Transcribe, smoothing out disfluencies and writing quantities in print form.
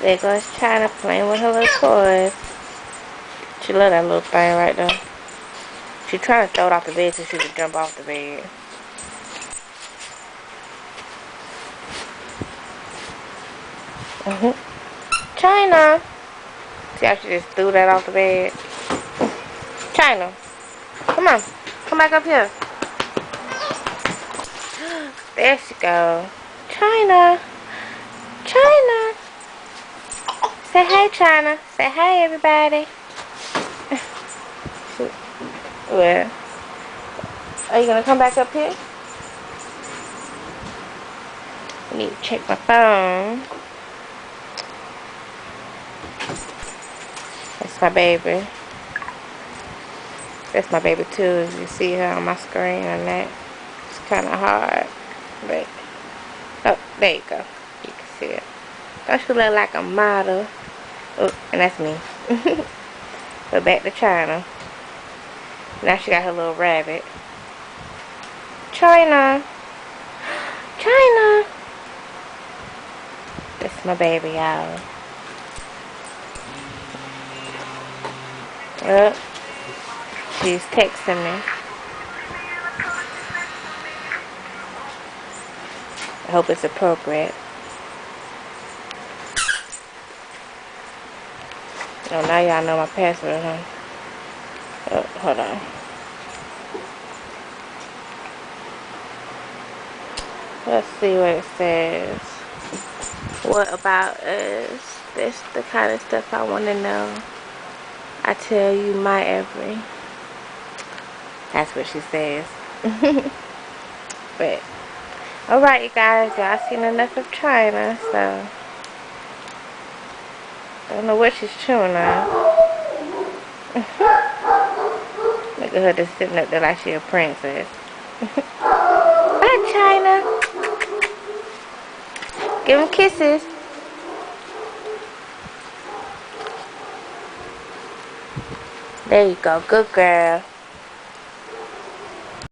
There goes Chyna playing with her little toys. She love that little thing right there. She trying to throw it off the bed so she can jump off the bed. Chyna. See how she just threw that off the bed? Chyna. Come on. Come back up here. There she go. Chyna. Chyna. Say hey, Chyna. Say hey, everybody. Well, are you gonna come back up here? I need to check my phone. That's my baby. That's my baby too. As you see her on my screen and that. It's kind of hard, but oh, there you go. You can see it. Don't she look like a model? Oh, and that's me. But back to Chyna. Now she got her little rabbit. Chyna. Chyna. That's my baby, y'all. She's texting me. I hope it's appropriate. Oh, now y'all know my password, huh? Oh, hold on. Let's see what it says. What about us? That's the kind of stuff I want to know. I tell you my every. That's what she says. But alright, you guys, y'all seen enough of Chyna, so don't know what she's chewing on. Look at her just sitting up there like she a princess. Bye, Chyna. Give him kisses. There you go, good girl.